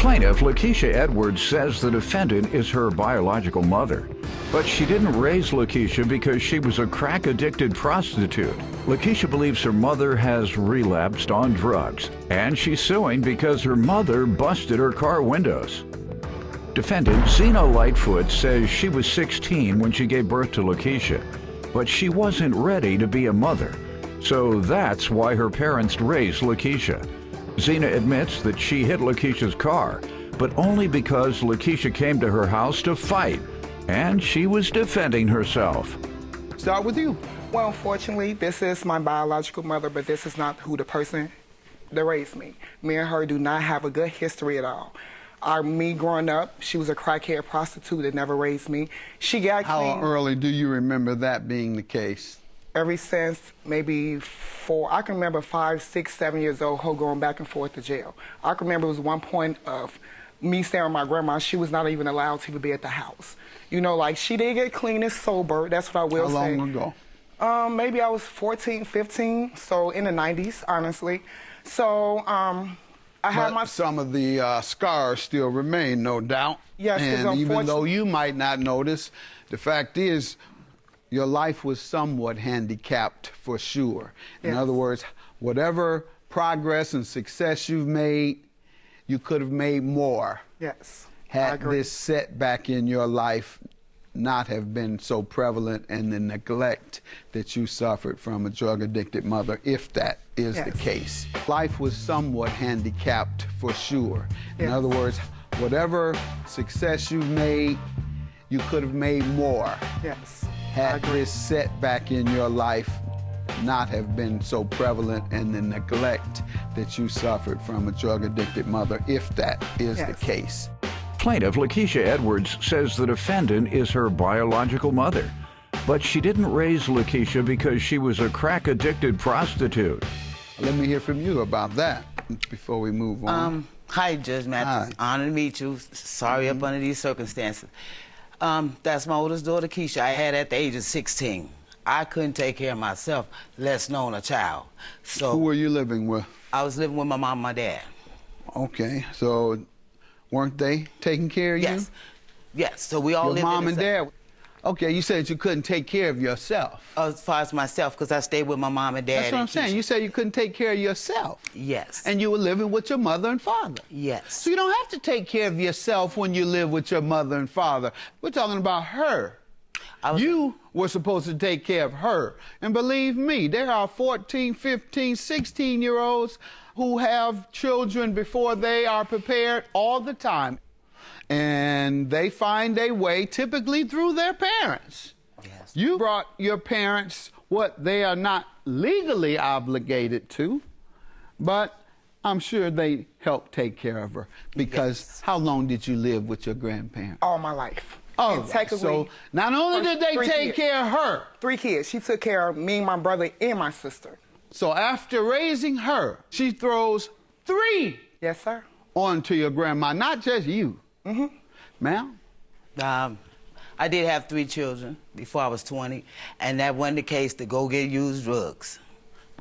Plaintiff Lakeisha Edwards says the defendant is her biological mother. But she didn't raise Lakeisha because she was a crack-addicted prostitute. Lakeisha believes her mother has relapsed on drugs, and she's suing because her mother busted her car windows. Defendant Zena Lightfoot says she was 16 when she gave birth to Lakeisha, but she wasn't ready to be a mother. So that's why her parents raised Lakeisha. Zena admits that she hit Lakeisha's car, but only because Lakeisha came to her house to fight, and she was defending herself. Start with you. Well, unfortunately, this is my biological mother, but this is not who the person that raised me. Me and her do not have a good history at all. Me growing up, she was a crackhead prostitute that never raised me. She got clean. How early do you remember that being the case? Ever since maybe I can remember 5, 6, 7 years old, her going back and forth to jail. I can remember it was one point of me staying with my grandma. She was not even allowed to be at the house. You know, like, she did get clean and sober. That's what I will say. How long ago? Maybe I was 14, 15, so in the 90s, honestly. So, I had my... Some of the scars still remain, no doubt. Yes, and even though you might not notice, the fact is, your life was somewhat handicapped for sure. In other words, whatever progress and success you've made, you could have made more. Yes. Had this setback in your life not have been so prevalent and the neglect that you suffered from a drug-addicted mother, if that is the case. Life was somewhat handicapped for sure. In other words, whatever success you made, you could have made more. Yes. Had this setback in your life not have been so prevalent and the neglect that you suffered from a drug-addicted mother, if that is the case. Plaintiff Lakeisha Edwards says the defendant is her biological mother, but she didn't raise Lakeisha because she was a crack-addicted prostitute. Let me hear from you about that before we move on. Hi, Judge Mathis. Honor to meet you. Sorry up under these circumstances. That's my oldest daughter, Keisha. I had at the age of 16. I couldn't take care of myself, less known a child. So who were you living with? I was living with my mom and my dad. Okay, so weren't they taking care of you? Yes, so we all lived Your mom in and dad? Okay, you said you couldn't take care of yourself. As far as myself, because I stayed with my mom and dad. That's what I'm saying. You said you couldn't take care of yourself. Yes. And you were living with your mother and father. Yes. So you don't have to take care of yourself when you live with your mother and father. We're talking about her. You were supposed to take care of her. And believe me, there are 14, 15, 16-year-olds who have children before they are prepared all the time. And they find a way, typically through their parents. Yes. You brought your parents what they are not legally obligated to, but I'm sure they helped take care of her. Because how long did you live with your grandparents? All my life. Oh, so not only did they take care of her. 3 kids. She took care of me, my brother, and my sister. So after raising her, she throws 3 Yes, sir. onto your grandma, not just you. Mm-hmm. Ma'am? I did have 3 children before I was 20, and that wasn't the case to go get used drugs.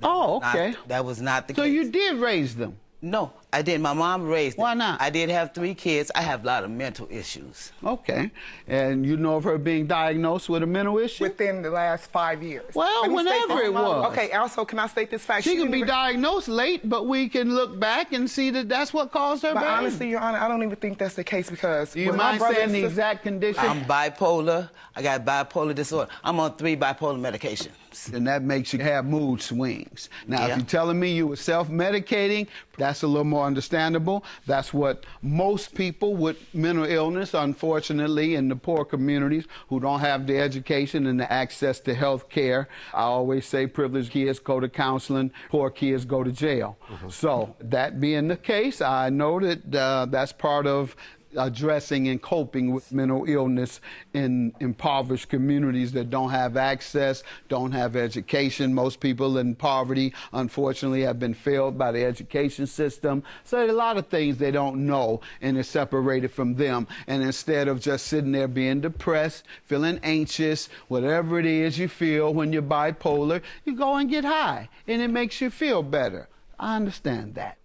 That was not the case. So you did raise them? No, I didn't. My mom raised them. Why not? I did have 3 kids. I have a lot of mental issues. Okay. And you know of her being diagnosed with a mental issue? Within the last 5 years. Well, whenever it was. Okay, also, can I state this fact? She can be diagnosed late, but we can look back and see that that's what caused her But baby. honestly, Your Honor, I don't even think that's the case because... Do you mind saying the exact condition? I'm bipolar. I got bipolar disorder. I'm on 3 bipolar medications. And that makes you have mood swings. Now, if you're telling me you were self-medicating, that's a little more understandable. That's what most people with mental illness, unfortunately, in the poor communities who don't have the education and the access to health care. I always say privileged kids go to counseling, poor kids go to jail. So that being the case, I know that that's part of addressing and coping with mental illness in impoverished communities that don't have access, don't have education. Most people in poverty, unfortunately, have been failed by the education system. So there are a lot of things they don't know, and they're separated from them. And instead of just sitting there being depressed, feeling anxious, whatever it is you feel when you're bipolar, you go and get high, and it makes you feel better. I understand that.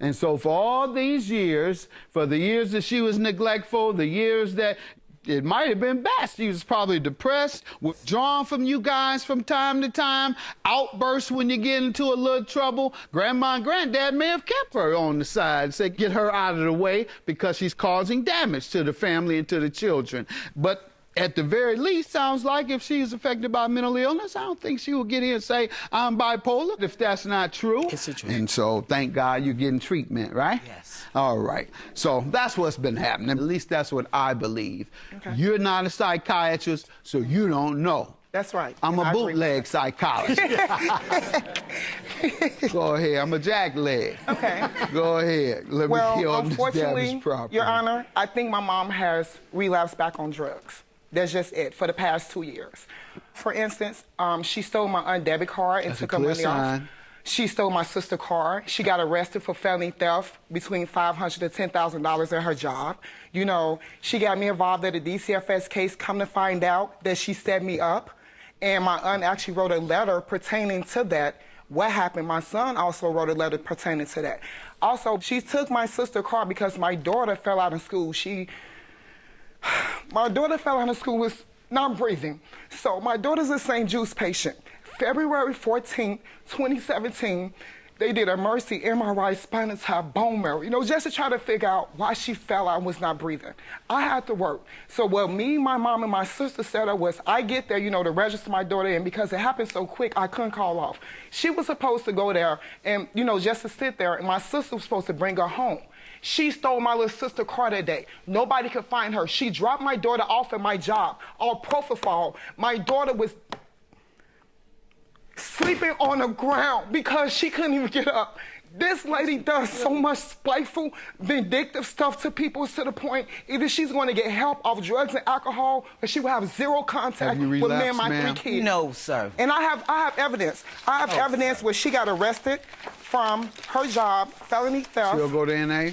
And so for all these years, for the years that she was neglectful, the years that it might have been best. She was probably depressed, withdrawn from you guys from time to time, outbursts when you get into a little trouble. Grandma and granddad may have kept her on the side, say, get her out of the way because she's causing damage to the family and to the children. But at the very least, sounds like if she's affected by mental illness, I don't think she will get here and say, I'm bipolar, if that's not true. It's the truth. And so, thank God you're getting treatment, right? Yes. All right. So that's what's been happening. At least that's what I believe. Okay. You're not a psychiatrist, so you don't know. That's right. I'm And a I agree with bootleg that. psychologist. Go ahead. I'm a jackleg. Okay. Go ahead. Let me Well, hear on this unfortunately, damaged property. Your Honor, I think my mom has relapsed back on drugs. That's just it, for the past 2 years. For instance, she stole my aunt's debit card and That's took a her clear money sign. off. She stole my sister's car. She got arrested for felony theft between $500 to $10,000 at her job. You know, she got me involved in a DCFS case, come to find out that she set me up. And my aunt actually wrote a letter pertaining to that. What happened? My son also wrote a letter pertaining to that. Also, she took my sister's car because my daughter fell out of school. My daughter fell out of school with non-breathing. So my daughter's a St. Jude's patient. February 14, 2017, they did a mercy MRI spinal tap bone marrow, you know, just to try to figure out why she fell out and was not breathing. I had to work. So what me, my mom, and my sister set up was I get there, you know, to register my daughter in because it happened so quick, I couldn't call off. She was supposed to go there and, you know, just to sit there, and my sister was supposed to bring her home. She stole my little sister's car that day. Nobody could find her. She dropped my daughter off at my job, all propofol. My daughter was sleeping on the ground because she couldn't even get up. This lady does so much spiteful, vindictive stuff to people to the point either she's going to get help off drugs and alcohol or she will have zero contact with me and my 3 kids. No, sir. And I have evidence. I have evidence where she got arrested from her job, felony theft. She'll go to NA?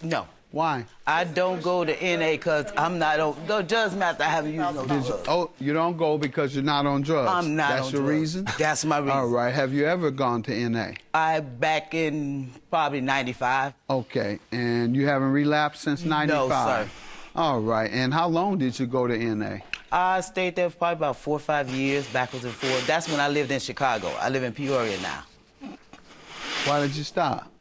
No. Why? I don't go to NA because I'm not on. No, does matter. I haven't used no drugs. Oh, you don't go because you're not on drugs? I'm not That's on your drugs. reason? That's my reason. All right. Have you ever gone to NA? Back in probably 95. Okay. And you haven't relapsed since 95? No, sir. All right. And how long did you go to NA? I stayed there for probably about 4 or 5 years, backwards and forwards. That's when I lived in Chicago. I live in Peoria now. Why did you stop?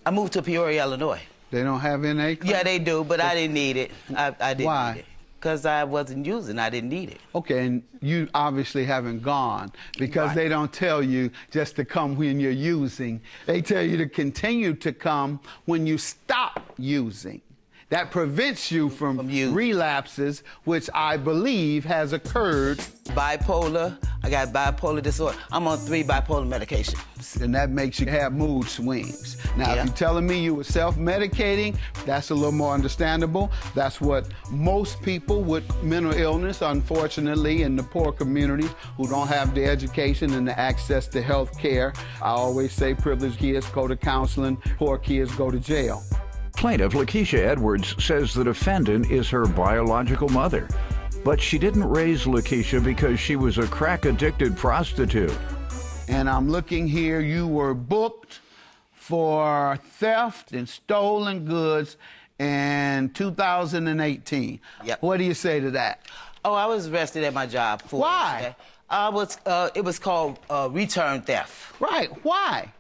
I moved to Peoria, Illinois. They don't have NA clinics? Yeah, they do, but I didn't need it. I didn't Why? need it. Because I wasn't using. I didn't need it. Okay, and you obviously haven't gone because Right. they don't tell you just to come when you're using. They tell you to continue to come when you stop using. That prevents you from using. relapses, which I believe has occurred. Bipolar. I got bipolar disorder. I'm on 3 bipolar medications. And that makes you have mood swings. Now, Yeah. if you're telling me you were self-medicating, that's a little more understandable. That's what most people with mental illness, unfortunately, in the poor communities who don't have the education and the access to health care. I always say privileged kids go to counseling, poor kids go to jail. Plaintiff Lakeisha Edwards says the defendant is her biological mother, but she didn't raise Lakeisha because she was a crack-addicted prostitute. And I'm looking here, you were booked for theft and stolen goods in 2018. Yep. What do you say to that? Oh, I was arrested at my job. Why? It was called return theft. Right, why?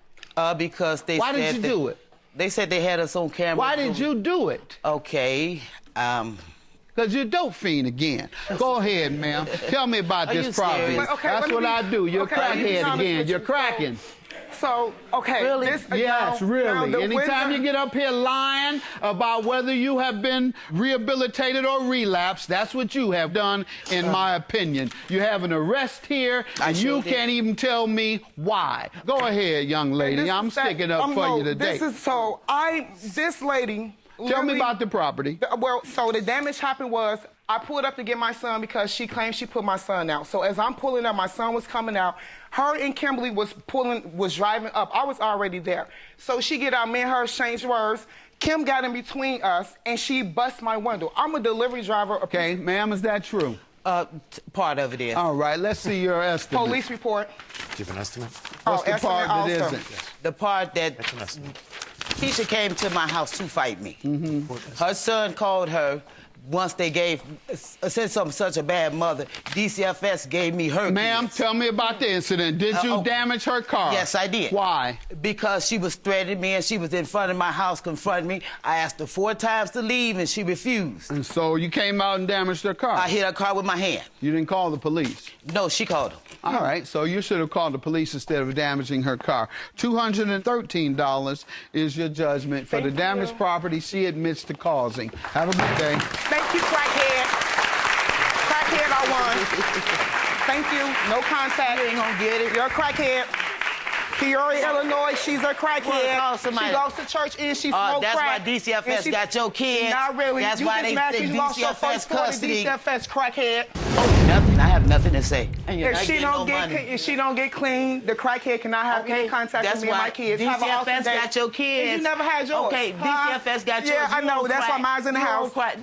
Because they Why said did you do it? They said they had us on camera. Why did you do it? Okay. Because you're a dope fiend again. Go ahead, ma'am. Tell me about Are you this property. serious? Okay, That's let me what be- I do. You're okay, a let me be crackhead honest again. with You're you. cracking. So, okay. Really? Yes, really. the Anytime you get up here lying about whether you have been rehabilitated or relapsed, that's what you have done, in my opinion. You have an arrest here, I and sure you did. can't even tell me why. Go ahead, young lady. This I'm is that- sticking up for no, you today. This lady. Tell me literally- about the property. Well, so the damage happened was I pulled up to get my son because she claimed she put my son out. So as I'm pulling up, my son was coming out. Her and Kimberly was driving up. I was already there. So she get out, me and her exchanged words. Kim got in between us and she bust my window. I'm a delivery driver. Okay, ma'am, is that true? Part of it is. All right, let's see your estimate. Police report. Do you have an estimate? What's the part estimate that also. isn't? The part that That's an estimate. Keisha came to my house to fight me. Her son called her. Once they since I'm such a bad mother, DCFS gave me her Ma'am, kids. tell me about the incident. Did you damage her car? Yes, I did. Why? Because she was threatening me and she was in front of my house confronting me. I asked her 4 times to leave and she refused. And so you came out and damaged her car? I hit her car with my hand. You didn't call the police? No, she called them. All right, so you should have called the police instead of damaging her car. $213 is your judgment for the damaged property she admits to causing. Have a good day. Thank you, crackhead. Crackhead, I won. Thank you. No contact. You ain't gonna get it. You're a crackhead. Peoria, Illinois, she's a crackhead. Somebody. She goes to church and she smokes That's crack. why DCFS got your kids. Not really. That's you why just they mad 'cause think you lost your DCFS first 40 custody. DCFS crackhead. Oh, nothing. I have nothing to say. And you're If not she getting don't no money. if she don't get clean, the crackhead cannot have any contact with me and my kids. Have an awesome DCFS day. got your kids. And you never had yours. Okay, Huh? DCFS got yours. Yeah, I You know. don't That's why crack. mine's in the You don't house. crack.